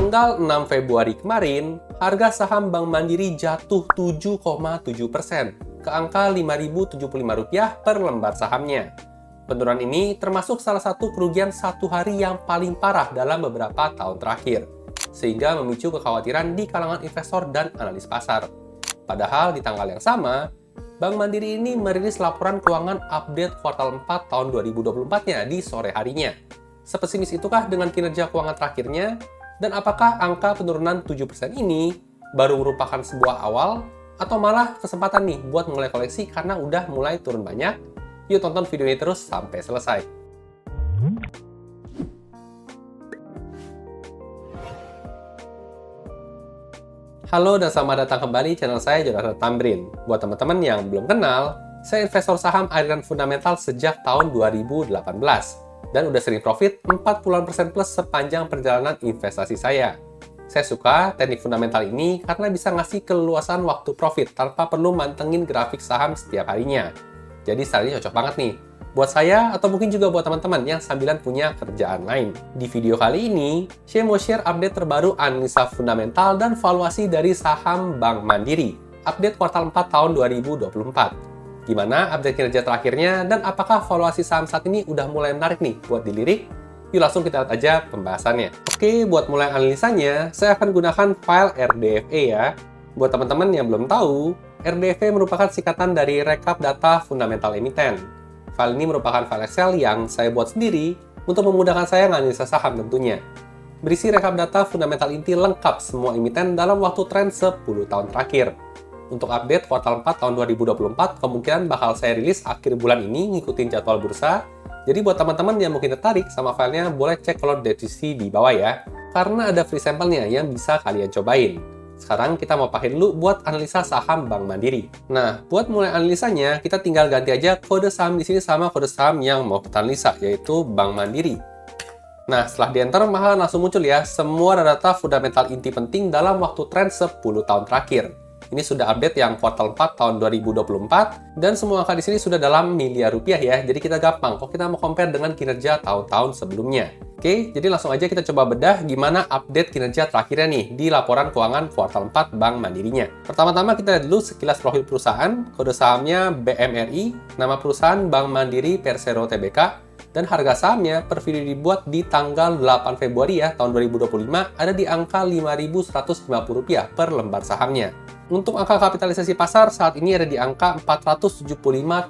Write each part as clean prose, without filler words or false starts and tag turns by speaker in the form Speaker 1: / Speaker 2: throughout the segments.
Speaker 1: tanggal 6 Februari kemarin, harga saham Bank Mandiri jatuh 7,7% ke angka Rp5.075 per lembar sahamnya. Penurunan ini termasuk salah satu kerugian satu hari yang paling parah dalam beberapa tahun terakhir, sehingga memicu kekhawatiran di kalangan investor dan analis pasar. Padahal di tanggal yang sama, Bank Mandiri ini merilis laporan keuangan update kuartal 4 tahun 2024-nya di sore harinya. Sepesimis itukah dengan kinerja keuangan terakhirnya? Dan apakah angka penurunan 7% ini baru merupakan sebuah awal atau malah kesempatan nih buat mulai koleksi karena udah mulai turun banyak? Yuk tonton video ini terus sampai selesai. Halo dan selamat datang kembali di channel saya, Jonathan Tamrin. Buat teman-teman yang belum kenal, saya investor saham aliran fundamental sejak tahun 2018 dan udah sering profit 40% plus sepanjang perjalanan investasi saya. Saya suka teknik fundamental ini karena bisa ngasih keleluasan waktu profit tanpa perlu mantengin grafik saham setiap harinya. Jadi style ini cocok banget nih buat saya atau mungkin juga buat teman-teman yang sambilan punya kerjaan lain. Di video kali ini, saya mau share update terbaru analisa fundamental dan valuasi dari saham Bank Mandiri. Update kuartal 4 tahun 2024. Gimana update kinerja terakhirnya dan apakah valuasi saham saat ini udah mulai menarik nih buat dilirik? Yuk langsung kita lihat aja pembahasannya. Oke, buat mulai analisanya, saya akan gunakan file RDFE ya. Buat teman-teman yang belum tahu, RDFE merupakan singkatan dari Rekap Data Fundamental Emiten. File ini merupakan file Excel yang saya buat sendiri untuk memudahkan saya menganalisa saham tentunya. Berisi rekap data fundamental inti lengkap semua emiten dalam waktu tren 10 tahun terakhir. Untuk update kuartal 4 tahun 2024, kemungkinan bakal saya rilis akhir bulan ini ngikutin jadwal bursa. Jadi buat teman-teman yang mungkin tertarik sama filenya, boleh cek kolom deskripsi di bawah ya. Karena ada free sampelnya yang bisa kalian cobain. Sekarang kita mau pakai dulu buat analisa saham Bank Mandiri. Nah, buat mulai analisanya, kita tinggal ganti aja kode saham di sini sama kode saham yang mau kita analisa, yaitu Bank Mandiri. Nah, setelah di enter, maka langsung muncul ya semua data fundamental inti penting dalam waktu tren 10 tahun terakhir. Ini sudah update yang kuartal 4 tahun 2024, dan semua angka di sini sudah dalam miliar rupiah ya, jadi kita gampang kok kita mau compare dengan kinerja tahun-tahun sebelumnya. Oke, jadi langsung aja kita coba bedah gimana update kinerja terakhirnya nih di laporan keuangan kuartal 4 Bank Mandirinya. Pertama-tama kita lihat dulu sekilas profil perusahaan, kode sahamnya BMRI, nama perusahaan Bank Mandiri Persero Tbk, dan harga sahamnya per video dibuat di tanggal 8 Februari ya, tahun 2025 ada di angka Rp5.150 per lembar sahamnya. Untuk angka kapitalisasi pasar saat ini ada di angka 475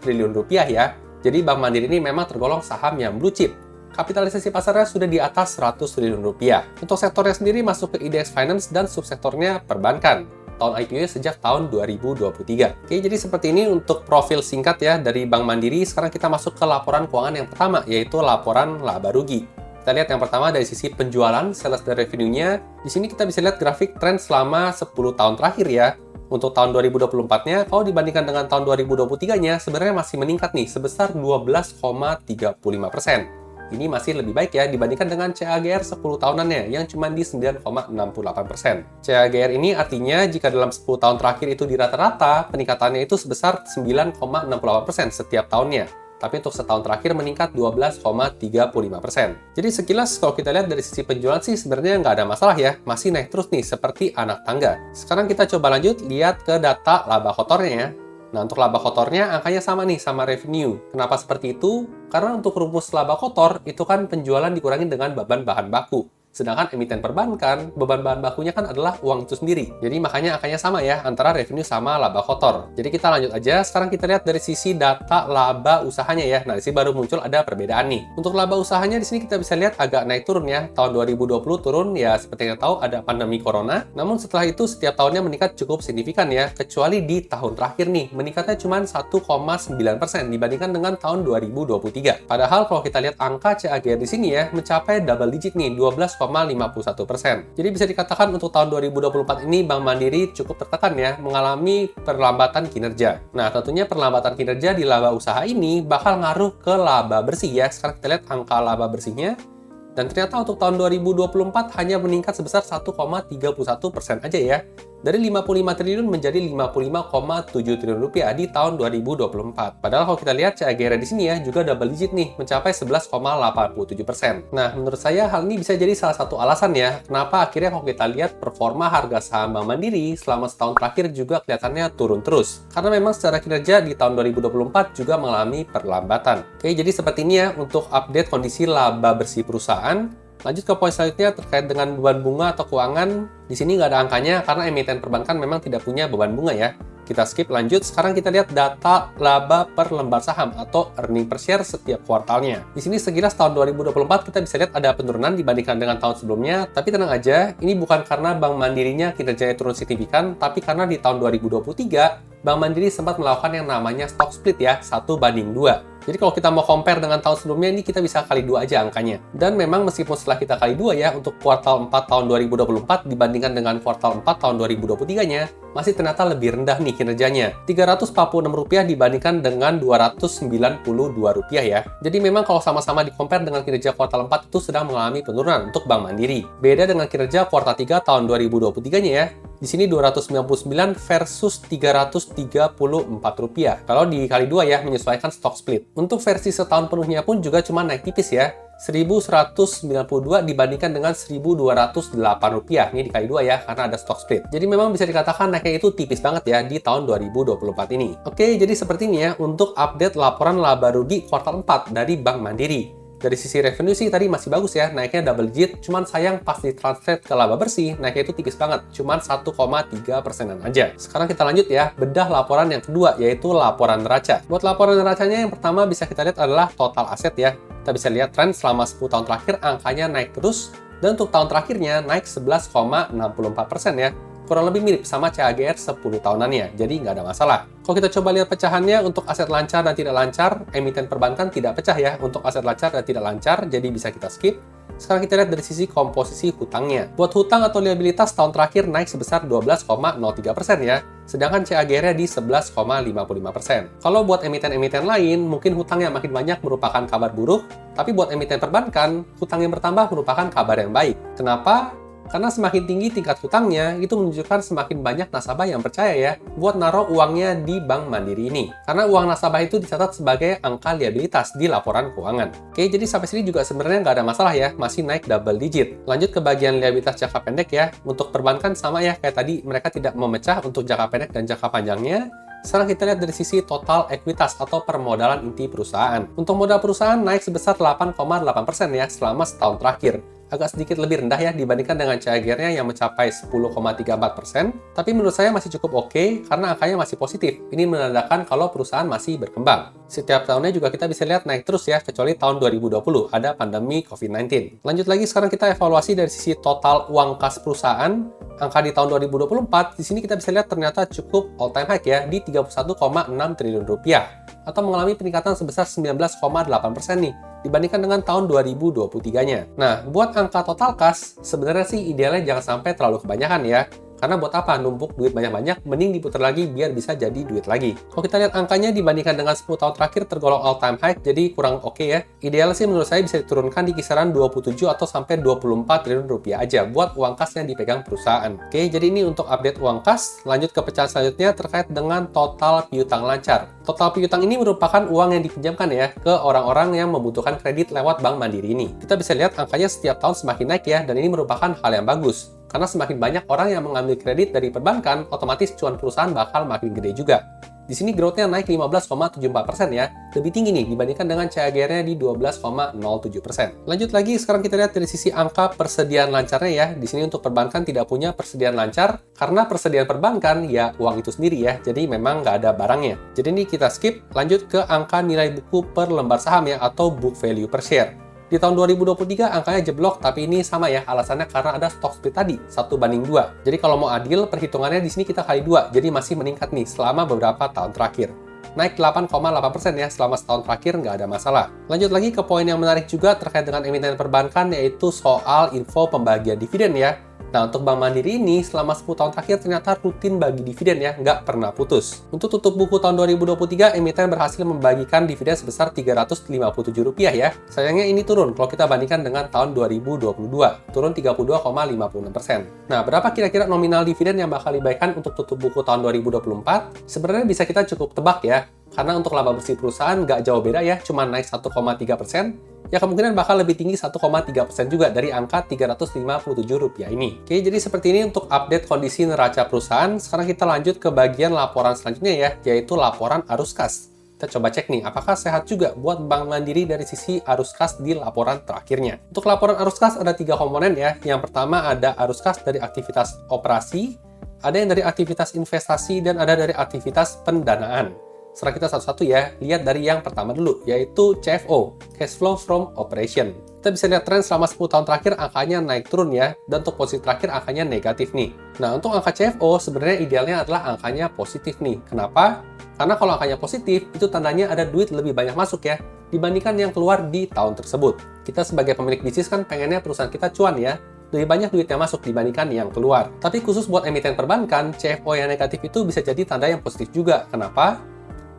Speaker 1: triliun rupiah ya. Jadi Bank Mandiri ini memang tergolong saham yang blue chip. Kapitalisasi pasarnya sudah di atas 100 triliun rupiah. Untuk sektornya sendiri masuk ke IDX Finance dan subsektornya perbankan. Tahun IPO sejak tahun 2023. Oke, jadi seperti ini untuk profil singkat ya dari Bank Mandiri. Sekarang kita masuk ke laporan keuangan yang pertama, yaitu laporan laba rugi. Kita lihat yang pertama dari sisi penjualan, sales dan revenue-nya. Di sini kita bisa lihat grafik tren selama 10 tahun terakhir ya. Untuk tahun 2024-nya, kalau dibandingkan dengan tahun 2023-nya, sebenarnya masih meningkat nih, sebesar 12,35%. Ini masih lebih baik ya dibandingkan dengan CAGR 10 tahunannya yang cuma di 9,68%. CAGR ini artinya jika dalam 10 tahun terakhir itu di rata-rata, peningkatannya itu sebesar 9,68% setiap tahunnya. Tapi untuk setahun terakhir meningkat 12,35%. Jadi sekilas kalau kita lihat dari sisi penjualan sih sebenarnya nggak ada masalah ya, masih naik terus nih seperti anak tangga. Sekarang kita coba lanjut lihat ke data laba kotornya ya. Nah, untuk laba kotornya angkanya sama nih sama revenue. Kenapa seperti itu? Karena untuk rumus laba kotor itu kan penjualan dikurangi dengan beban bahan baku. Sedangkan emiten perbankan, beban bahan bakunya kan adalah uang itu sendiri. Jadi makanya angkanya sama ya, antara revenue sama laba kotor. Jadi kita lanjut aja, sekarang kita lihat dari sisi data laba usahanya ya. Nah, di sini baru muncul ada perbedaan nih. Untuk laba usahanya di sini kita bisa lihat agak naik turun ya. Tahun 2020 turun ya, seperti yang tahu ada pandemi corona. Namun setelah itu setiap tahunnya meningkat cukup signifikan ya, kecuali di tahun terakhir nih, meningkatnya cuma 1,9% dibandingkan dengan tahun 2023. Padahal kalau kita lihat angka CAGR di sini ya, mencapai double digit nih, 12,51%. Jadi bisa dikatakan untuk tahun 2024 ini Bank Mandiri cukup tertekan ya, mengalami perlambatan kinerja. Nah, tentunya perlambatan kinerja di laba usaha ini bakal ngaruh ke laba bersih ya. Sekarang kita lihat angka laba bersihnya. Dan ternyata untuk tahun 2024 hanya meningkat sebesar 1,31% aja ya. dari 55 triliun menjadi 55,7 triliun rupiah di tahun 2024. Padahal kalau kita lihat CAGR di sini ya juga double digit nih, mencapai 11,87%. Nah, menurut saya hal ini bisa jadi salah satu alasan ya, kenapa akhirnya kalau kita lihat performa harga saham Bank Mandiri selama setahun terakhir juga kelihatannya turun terus. Karena memang secara kinerja di tahun 2024 juga mengalami perlambatan. Oke, jadi seperti ini ya untuk update kondisi laba bersih perusahaan. Lanjut ke poin selanjutnya terkait dengan beban bunga atau keuangan. Di sini nggak ada angkanya karena emiten perbankan memang tidak punya beban bunga ya. Kita skip lanjut, sekarang kita lihat data laba per lembar saham atau earning per share setiap kuartalnya. Di sini sekilas tahun 2024 kita bisa lihat ada penurunan dibandingkan dengan tahun sebelumnya, tapi tenang aja, ini bukan karena Bank Mandirinya kinerjanya turun signifikan, tapi karena di tahun 2023, Bank Mandiri sempat melakukan yang namanya stock split ya, 1:2. Jadi kalau kita mau compare dengan tahun sebelumnya, ini kita bisa kali 2 aja angkanya. Dan memang meskipun setelah kita kali 2 ya, untuk kuartal 4 tahun 2024 dibandingkan dengan kuartal 4 tahun 2023-nya, masih ternyata lebih rendah nih kinerjanya. Rp346 dibandingkan dengan Rp292 ya. Jadi memang kalau sama-sama di-compare dengan kinerja kuartal 4 itu sedang mengalami penurunan untuk Bank Mandiri. Beda dengan kinerja kuartal 3 tahun 2023-nya ya. Di sini Rp299 versus Rp334. Kalau dikali 2 ya, menyesuaikan stock split. Untuk versi setahun penuhnya pun juga cuma naik tipis ya. Rp1.192 dibandingkan dengan Rp1.208. Ini dikali 2 ya, karena ada stock split. Jadi memang bisa dikatakan naiknya itu tipis banget ya di tahun 2024 ini. Oke, jadi seperti ini ya untuk update laporan laba rugi kuartal 4 dari Bank Mandiri. Dari sisi revenue sih tadi masih bagus ya, naiknya double digit, cuman sayang pas ditranslate ke laba bersih, naiknya itu tipis banget, cuman 1,3%-an aja. Sekarang kita lanjut ya, bedah laporan yang kedua, yaitu laporan neraca. Buat laporan neracanya yang pertama bisa kita lihat adalah total aset ya. Kita bisa lihat tren selama 10 tahun terakhir angkanya naik terus, dan untuk tahun terakhirnya naik 11,64% ya. Kurang lebih mirip sama CAGR 10 tahunannya, jadi nggak ada masalah. Kalau kita coba lihat pecahannya untuk aset lancar dan tidak lancar, emiten perbankan tidak pecah ya untuk aset lancar dan tidak lancar, jadi bisa kita skip. Sekarang kita lihat dari sisi komposisi hutangnya. Buat hutang atau liabilitas tahun terakhir naik sebesar 12,03% ya, sedangkan CAGR-nya di 11,55%. Kalau buat emiten-emiten lain, mungkin hutang yang makin banyak merupakan kabar buruk, tapi buat emiten perbankan, hutang yang bertambah merupakan kabar yang baik. Kenapa? Karena semakin tinggi tingkat hutangnya, itu menunjukkan semakin banyak nasabah yang percaya ya buat naruh uangnya di Bank Mandiri ini. Karena uang nasabah itu dicatat sebagai angka liabilitas di laporan keuangan. Oke, jadi sampai sini juga sebenarnya nggak ada masalah ya, masih naik double digit. Lanjut ke bagian liabilitas jangka pendek ya. Untuk perbankan sama ya, kayak tadi mereka tidak memecah untuk jangka pendek dan jangka panjangnya. Sekarang kita lihat dari sisi total ekuitas atau permodalan inti perusahaan. Untuk modal perusahaan naik sebesar 8,8% ya selama setahun terakhir. Agak sedikit lebih rendah ya dibandingkan dengan CAGR-nya yang mencapai 10,34%, tapi menurut saya masih cukup oke karena angkanya masih positif. Ini menandakan kalau perusahaan masih berkembang. Setiap tahunnya juga kita bisa lihat naik terus ya, kecuali tahun 2020 ada pandemi COVID-19. Lanjut lagi sekarang kita evaluasi dari sisi total uang kas perusahaan. Angka di tahun 2024, di sini kita bisa lihat ternyata cukup all time high ya di 31,6 triliun rupiah atau mengalami peningkatan sebesar 19,8% nih dibandingkan dengan tahun 2023-nya. Nah, buat angka total kas, sebenarnya sih idealnya jangan sampai terlalu kebanyakan ya. Karena buat apa numpuk duit banyak-banyak, mending diputar lagi biar bisa jadi duit lagi. Kalau kita lihat angkanya dibandingkan dengan 10 tahun terakhir tergolong all time high, jadi kurang oke ya. Ideal sih menurut saya bisa diturunkan di kisaran 27 atau sampai 24 triliun rupiah aja buat uang kas yang dipegang perusahaan. Oke, jadi ini untuk update uang kas. Lanjut ke pecahan selanjutnya terkait dengan total piutang lancar. Total piutang ini merupakan uang yang dipinjamkan ya ke orang-orang yang membutuhkan kredit lewat Bank Mandiri ini. Kita bisa lihat angkanya setiap tahun semakin naik ya, dan ini merupakan hal yang bagus. Karena semakin banyak orang yang mengambil kredit dari perbankan, otomatis cuan perusahaan bakal makin gede juga. Di sini growth-nya naik 15,74% ya, lebih tinggi nih dibandingkan dengan CAGR-nya di 12,07%. Lanjut lagi, sekarang kita lihat dari sisi angka persediaan lancarnya ya. Di sini untuk perbankan tidak punya persediaan lancar, karena persediaan perbankan ya uang itu sendiri ya, jadi memang nggak ada barangnya. Jadi ini kita skip, lanjut ke angka nilai buku per lembar saham ya, atau book value per share. Di tahun 2023 angkanya jeblok, tapi ini sama ya alasannya karena ada stock split tadi, 1:2. Jadi kalau mau adil, perhitungannya di sini kita kali 2, jadi masih meningkat nih selama beberapa tahun terakhir. Naik 8,8% ya selama setahun terakhir, nggak ada masalah. Lanjut lagi ke poin yang menarik juga terkait dengan emiten perbankan, yaitu soal info pembagian dividen ya. Nah, untuk Bank Mandiri ini selama 10 tahun terakhir ternyata rutin bagi dividen ya, nggak pernah putus. Untuk tutup buku tahun 2023, emiten berhasil membagikan dividen sebesar Rp357 ya. Sayangnya ini turun kalau kita bandingkan dengan tahun 2022, turun 32,56%. Nah, berapa kira-kira nominal dividen yang bakal dibagikan untuk tutup buku tahun 2024? Sebenarnya bisa kita cukup tebak ya, karena untuk laba bersih perusahaan nggak jauh beda ya, cuma naik 1,3%. Ya kemungkinan bakal lebih tinggi 1,3% juga dari angka Rp357 ini. Oke, jadi seperti ini untuk update kondisi neraca perusahaan. Sekarang kita lanjut ke bagian laporan selanjutnya ya, yaitu laporan arus kas. Kita coba cek nih, apakah sehat juga buat Bank Mandiri dari sisi arus kas di laporan terakhirnya. Untuk laporan arus kas ada 3 komponen ya. Yang pertama ada arus kas dari aktivitas operasi, ada yang dari aktivitas investasi, dan ada dari aktivitas pendanaan. Setelah kita satu-satu ya, lihat dari yang pertama dulu, yaitu CFO, Cash Flow from Operation. Kita bisa lihat tren selama 10 tahun terakhir angkanya naik turun ya, dan untuk posisi terakhir angkanya negatif nih. Nah, untuk angka CFO sebenarnya idealnya adalah angkanya positif nih. Kenapa? Karena kalau angkanya positif, itu tandanya ada duit lebih banyak masuk ya, dibandingkan yang keluar di tahun tersebut. Kita sebagai pemilik bisnis kan pengennya perusahaan kita cuan ya, lebih banyak duit yang masuk dibandingkan yang keluar. Tapi khusus buat emiten perbankan, CFO yang negatif itu bisa jadi tanda yang positif juga. Kenapa?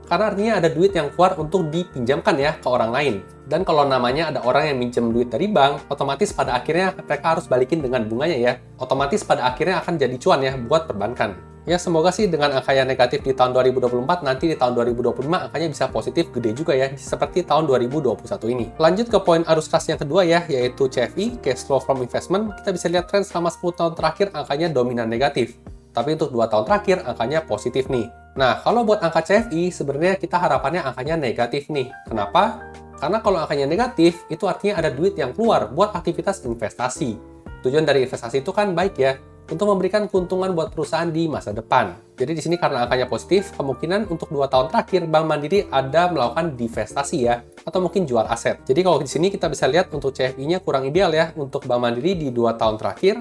Speaker 1: Karena artinya ada duit yang keluar untuk dipinjamkan ya ke orang lain. Dan kalau namanya ada orang yang minjem duit dari bank, otomatis pada akhirnya mereka harus balikin dengan bunganya ya. Otomatis pada akhirnya akan jadi cuan ya buat perbankan. Ya semoga sih dengan angka yang negatif di tahun 2024, nanti di tahun 2025 angkanya bisa positif gede juga ya, seperti tahun 2021 ini. Lanjut ke poin arus kas yang kedua ya, yaitu CFI, Cash Flow from Investment. Kita bisa lihat tren selama 10 tahun terakhir angkanya dominan negatif. Tapi untuk 2 tahun terakhir angkanya positif nih. Nah, kalau buat angka CFI, sebenarnya kita harapannya angkanya negatif nih. Kenapa? Karena kalau angkanya negatif, itu artinya ada duit yang keluar buat aktivitas investasi. Tujuan dari investasi itu kan baik ya, untuk memberikan keuntungan buat perusahaan di masa depan. Jadi di sini karena angkanya positif, kemungkinan untuk 2 tahun terakhir Bank Mandiri ada melakukan divestasi ya, atau mungkin jual aset. Jadi kalau di sini kita bisa lihat untuk CFI-nya kurang ideal ya untuk Bank Mandiri di 2 tahun terakhir.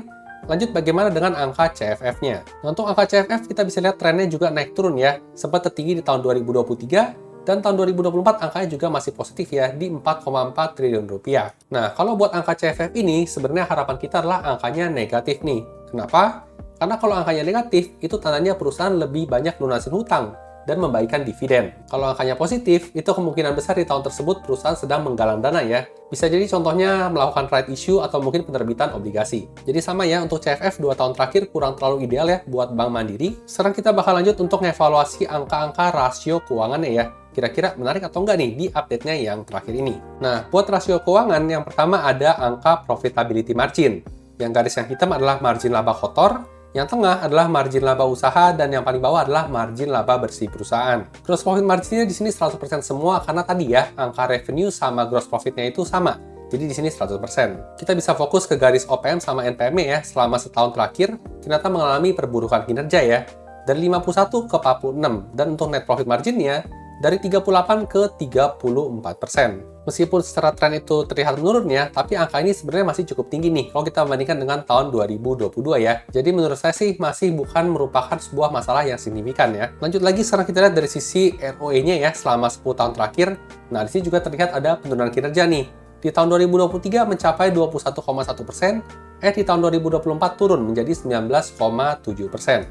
Speaker 1: Lanjut bagaimana dengan angka CFF-nya? Nah, untuk angka CFF kita bisa lihat trennya juga naik turun ya, sempat tertinggi di tahun 2023, dan tahun 2024 angkanya juga masih positif ya, di 4,4 triliun rupiah. Nah, kalau buat angka CFF ini, sebenarnya harapan kita adalah angkanya negatif nih. Kenapa? Karena kalau angkanya negatif, itu tandanya perusahaan lebih banyak lunasin hutang dan membagikan dividen. Kalau angkanya positif, itu kemungkinan besar di tahun tersebut perusahaan sedang menggalang dana ya. Bisa jadi contohnya melakukan right issue atau mungkin penerbitan obligasi. Jadi sama ya, untuk CFF 2 tahun terakhir kurang terlalu ideal ya buat Bank Mandiri. Sekarang kita bakal lanjut untuk ngevaluasi angka-angka rasio keuangannya ya. Kira-kira menarik atau enggak nih di update-nya yang terakhir ini. Nah, buat rasio keuangan yang pertama ada angka profitability margin. Yang garis yang hitam adalah margin laba kotor, yang tengah adalah margin laba usaha, dan yang paling bawah adalah margin laba bersih perusahaan. Gross profit marginnya di sini 100% semua karena tadi ya, angka revenue sama gross profitnya itu sama. Jadi di sini 100%. Kita bisa fokus ke garis OPM sama NPM ya, selama setahun terakhir ternyata mengalami perburukan kinerja ya. Dari 51 ke 46, dan untuk net profit marginnya dari 38 ke 34%. Meskipun secara tren itu terlihat menurun ya, tapi angka ini sebenarnya masih cukup tinggi nih kalau kita bandingkan dengan tahun 2022 ya. Jadi menurut saya sih masih bukan merupakan sebuah masalah yang signifikan ya. Lanjut lagi sekarang kita lihat dari sisi ROE-nya ya selama 10 tahun terakhir. Nah, di sini juga terlihat ada penurunan kinerja nih. Di tahun 2023 mencapai 21,1%, di tahun 2024 turun menjadi 19,7%.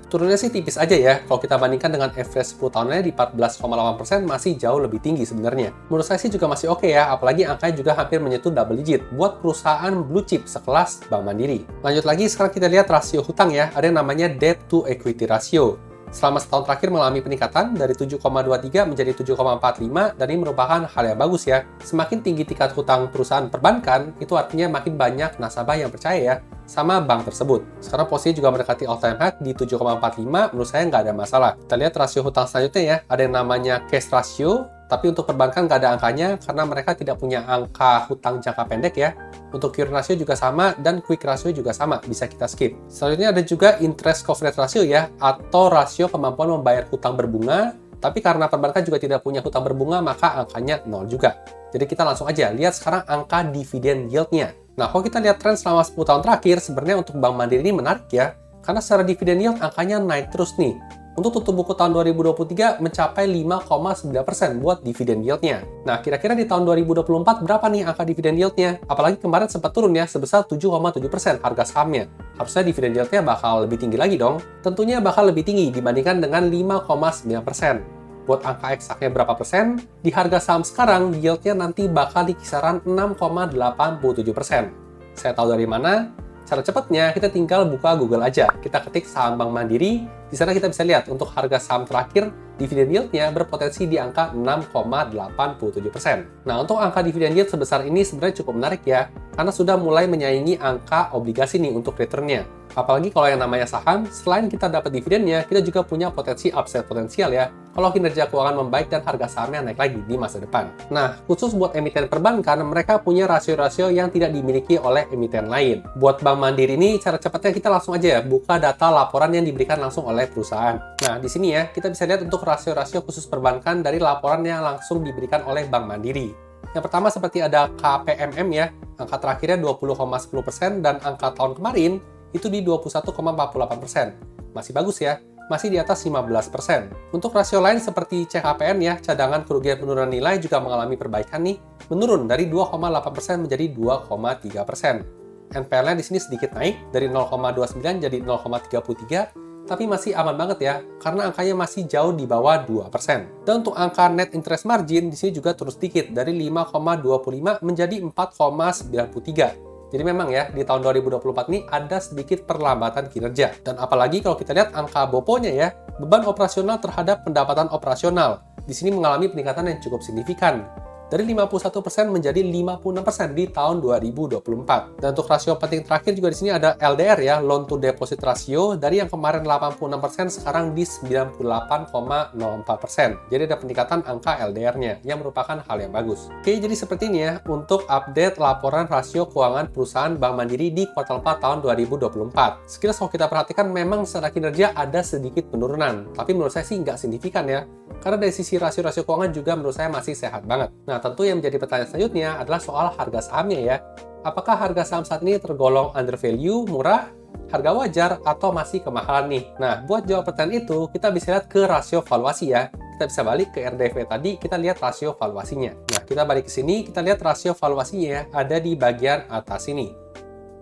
Speaker 1: Turunnya sih tipis aja ya, kalau kita bandingkan dengan average 10 tahunnya di 14,8% masih jauh lebih tinggi sebenarnya. Menurut saya sih juga masih oke ya, apalagi angkanya juga hampir menyentuh double digit buat perusahaan blue chip sekelas Bank Mandiri. Lanjut lagi, sekarang kita lihat rasio hutang ya, ada yang namanya debt to equity ratio. Selama setahun terakhir mengalami peningkatan dari 7,23 menjadi 7,45, dan ini merupakan hal yang bagus ya. Semakin tinggi tingkat hutang perusahaan perbankan, itu artinya makin banyak nasabah yang percaya ya sama bank tersebut. Sekarang posisi juga mendekati all time high di 7,45, menurut saya nggak ada masalah. Kita lihat rasio hutang selanjutnya ya, ada yang namanya cash ratio, tapi untuk perbankan nggak ada angkanya karena mereka tidak punya angka hutang jangka pendek ya. Untuk current ratio juga sama, dan quick ratio juga sama, bisa kita skip. Selanjutnya ada juga interest coverage ratio ya, atau rasio kemampuan membayar hutang berbunga, tapi karena perbankan juga tidak punya hutang berbunga, maka angkanya 0 juga. Jadi kita langsung aja lihat sekarang angka dividen yield-nya. Nah, kalau kita lihat tren selama 10 tahun terakhir, sebenarnya untuk Bank Mandiri ini menarik ya, karena secara dividen yield angkanya naik terus nih. Untuk tutup buku tahun 2023 mencapai 5,9% buat dividen yieldnya. Nah, kira-kira di tahun 2024 berapa nih angka dividen yieldnya? Apalagi kemarin sempat turun ya, sebesar 7,7% harga sahamnya. Harusnya dividen yieldnya bakal lebih tinggi lagi dong. Tentunya bakal lebih tinggi dibandingkan dengan 5,9%. Buat angka eksaknya berapa persen? Di harga saham sekarang, yieldnya nanti bakal di kisaran 6,87%. Saya tahu dari mana? Cara cepatnya, kita tinggal buka Google aja. Kita ketik saham Bank Mandiri. Di sana kita bisa lihat untuk harga saham terakhir, dividen yieldnya berpotensi di angka 6,87%. Nah, untuk angka dividen yield sebesar ini sebenarnya cukup menarik ya, karena sudah mulai menyaingi angka obligasi nih untuk returnnya. Apalagi kalau yang namanya saham, selain kita dapat dividennya, kita juga punya potensi upside potensial ya, kalau kinerja keuangan membaik dan harga sahamnya naik lagi di masa depan. Nah, khusus buat emiten perbankan, mereka punya rasio-rasio yang tidak dimiliki oleh emiten lain. Buat Bank Mandiri ini, cara cepatnya kita langsung aja ya, buka data laporan yang diberikan langsung oleh perusahaan. Nah, di sini ya, kita bisa lihat untuk rasio-rasio khusus perbankan dari laporan yang langsung diberikan oleh Bank Mandiri. Yang pertama seperti ada KPMM ya, angka terakhirnya 20,10% dan angka tahun kemarin itu di 21,48%. Masih bagus ya, masih di atas 15%. Untuk rasio lain seperti CHPN ya, cadangan kerugian penurunan nilai juga mengalami perbaikan nih, menurun dari 2,8% menjadi 2,3%. NPL-nya di sini sedikit naik dari 0,29 jadi 0,33, tapi masih aman banget ya, karena angkanya masih jauh di bawah 2%. Dan untuk angka net interest margin di sini juga terus sedikit dari 5,25 menjadi 4,93. Jadi memang ya, di tahun 2024 ini ada sedikit perlambatan kinerja. Dan apalagi kalau kita lihat angka BOPO-nya ya, beban operasional terhadap pendapatan operasional. Di sini mengalami peningkatan yang cukup signifikan. Dari 51% menjadi 56% di tahun 2024. Dan untuk rasio penting terakhir juga di sini ada LDR ya, loan to deposit ratio, dari yang kemarin 86% sekarang di 98,04%. Jadi ada peningkatan angka LDR-nya yang merupakan hal yang bagus. Oke, jadi seperti ini ya untuk update laporan rasio keuangan perusahaan Bank Mandiri di kuartal 4 tahun 2024. Sekilas kalau kita perhatikan memang secara kinerja ada sedikit penurunan, tapi menurut saya sih nggak signifikan ya. Karena dari sisi rasio-rasio keuangan juga menurut saya masih sehat banget. Nah, tentu yang menjadi pertanyaan selanjutnya adalah soal harga sahamnya ya. Apakah harga saham saat ini tergolong under value, murah, harga wajar, atau masih kemahalan nih? Nah, buat jawab pertanyaan itu, kita bisa lihat ke rasio valuasi ya. Kita bisa balik ke RDV tadi, kita lihat rasio valuasinya. Nah, kita balik ke sini, kita lihat rasio valuasinya ya, ada di bagian atas ini.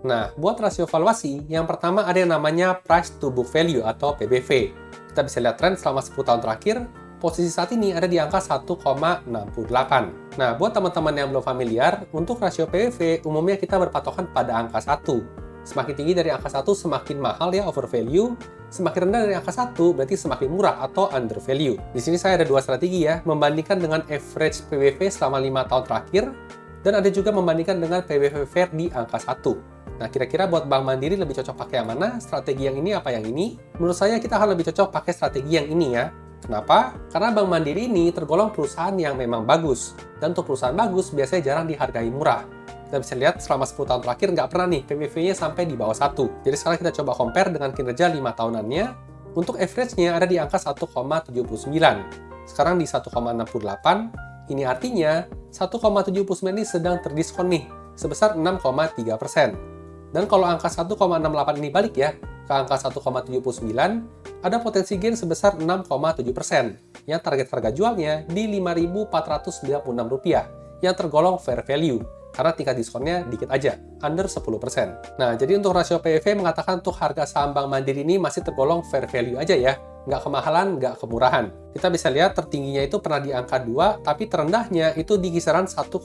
Speaker 1: Nah, buat rasio valuasi, yang pertama ada yang namanya price to book value atau PBV. Kita bisa lihat tren selama 10 tahun terakhir, posisi saat ini ada di angka 1,68. Nah, buat teman-teman yang belum familiar, untuk rasio PBV umumnya kita berpatokan pada angka 1. Semakin tinggi dari angka 1 semakin mahal ya over value, semakin rendah dari angka 1 berarti semakin murah atau under value. Di sini saya ada dua strategi ya, membandingkan dengan average PBV selama 5 tahun terakhir, dan ada juga membandingkan dengan PBV fair di angka 1. Nah, kira-kira buat Bank Mandiri lebih cocok pakai yang mana? Strategi yang ini apa yang ini? Menurut saya kita akan lebih cocok pakai strategi yang ini ya. Kenapa? Karena Bank Mandiri ini tergolong perusahaan yang memang bagus. Dan untuk perusahaan bagus biasanya jarang dihargai murah. Kita bisa lihat selama 10 tahun terakhir nggak pernah nih PBV-nya sampai di bawah 1. Jadi sekarang kita coba compare dengan kinerja 5 tahunannya. Untuk average-nya ada di angka 1,79. Sekarang di 1,68. Ini artinya 1,79 ini sedang terdiskon nih, sebesar 6,3%. Dan kalau angka 1,68 ini balik ya, ke angka 1,79, ada potensi gain sebesar 6,7%, yang target harga jualnya di Rp5.496, yang tergolong fair value, karena tingkat diskonnya dikit aja, under 10%. Nah, jadi untuk rasio PEV mengatakan untuk harga saham Bank Mandiri ini masih tergolong fair value aja ya, nggak kemahalan, nggak kemurahan. Kita bisa lihat tertingginya itu pernah di angka 2, tapi terendahnya itu di kisaran 1,54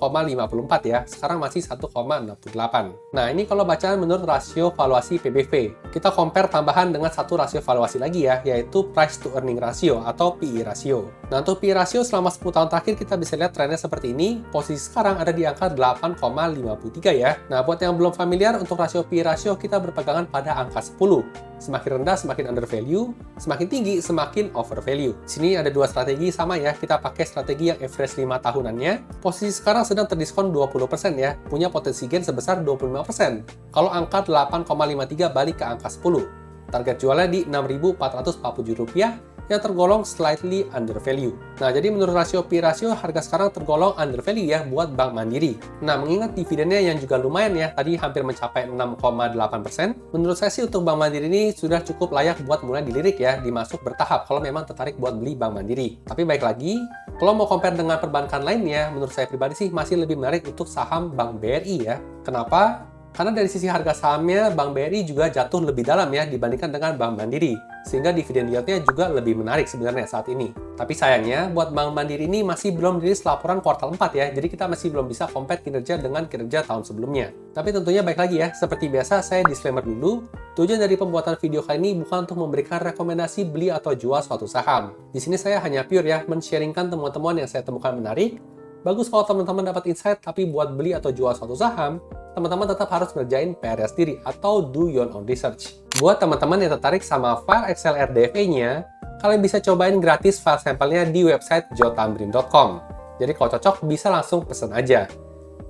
Speaker 1: ya. Sekarang masih 1,68. Nah, ini kalau bacaan menurut rasio valuasi PBV. Kita compare tambahan dengan satu rasio valuasi lagi ya, yaitu price to earning ratio atau PE ratio. Nah, untuk PE ratio selama 10 tahun terakhir kita bisa lihat trennya seperti ini. Posisi sekarang ada di angka 8,53 ya. Nah, buat yang belum familiar, untuk rasio PE ratio kita berpegangan pada angka 10. Semakin rendah semakin under value, semakin tinggi semakin over value. Sini ada dua strategi sama ya, kita pakai strategi yang average 5 tahunannya. Posisi sekarang sedang terdiskon 20% ya, punya potensi gain sebesar 25%. Kalau angka 8,53 balik ke angka 10. Target jualnya di Rp6.447, yang tergolong slightly undervalue. Nah, jadi menurut rasio P rasio, harga sekarang tergolong undervalue ya buat Bank Mandiri. Nah, mengingat dividennya yang juga lumayan ya, tadi hampir mencapai 6,8%, menurut saya sih untuk Bank Mandiri ini sudah cukup layak buat mulai dilirik ya, dimasuk bertahap kalau memang tertarik buat beli Bank Mandiri. Tapi baik lagi, kalau mau compare dengan perbankan lainnya, menurut saya pribadi sih masih lebih menarik untuk saham Bank BRI ya. Kenapa? Karena dari sisi harga sahamnya, Bank BRI juga jatuh lebih dalam ya dibandingkan dengan Bank Mandiri, sehingga dividen yield-nya juga lebih menarik sebenarnya saat ini. Tapi sayangnya, buat Bank Mandiri ini masih belum rilis laporan kuartal 4 ya, jadi kita masih belum bisa compare kinerja dengan kinerja tahun sebelumnya. Tapi tentunya baik lagi ya, seperti biasa saya disclaimer dulu, tujuan dari pembuatan video kali ini bukan untuk memberikan rekomendasi beli atau jual suatu saham. Di sini saya hanya pure ya, men-sharingkan temuan-temuan yang saya temukan menarik. Bagus kalau teman-teman dapat insight, tapi buat beli atau jual suatu saham, teman-teman tetap harus ngerjain PR sendiri atau do your own research. Buat teman-teman yang tertarik sama file Excel RDFA-nya, kalian bisa cobain gratis file sampelnya di website joetambrin.com. Jadi kalau cocok, bisa langsung pesen aja.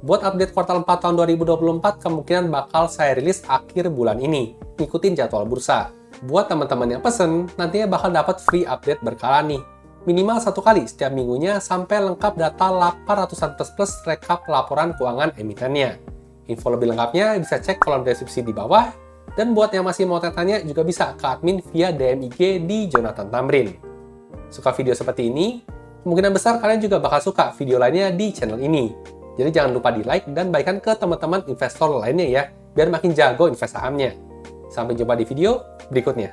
Speaker 1: Buat update kuartal 4 tahun 2024, kemungkinan bakal saya rilis akhir bulan ini. Ngikutin jadwal bursa. Buat teman-teman yang pesen, nantinya bakal dapat free update berkala nih. Minimal 1 kali setiap minggunya sampai lengkap data 800-an plus rekap laporan keuangan emitennya. Info lebih lengkapnya bisa cek kolom deskripsi di bawah, dan buat yang masih mau tanya juga bisa ke admin via DM IG di Jonathan Tamrin. Suka video seperti ini? Kemungkinan besar kalian juga bakal suka video lainnya di channel ini. Jadi jangan lupa di like dan bagikan ke teman-teman investor lainnya ya, biar makin jago invest sahamnya. Sampai jumpa di video berikutnya.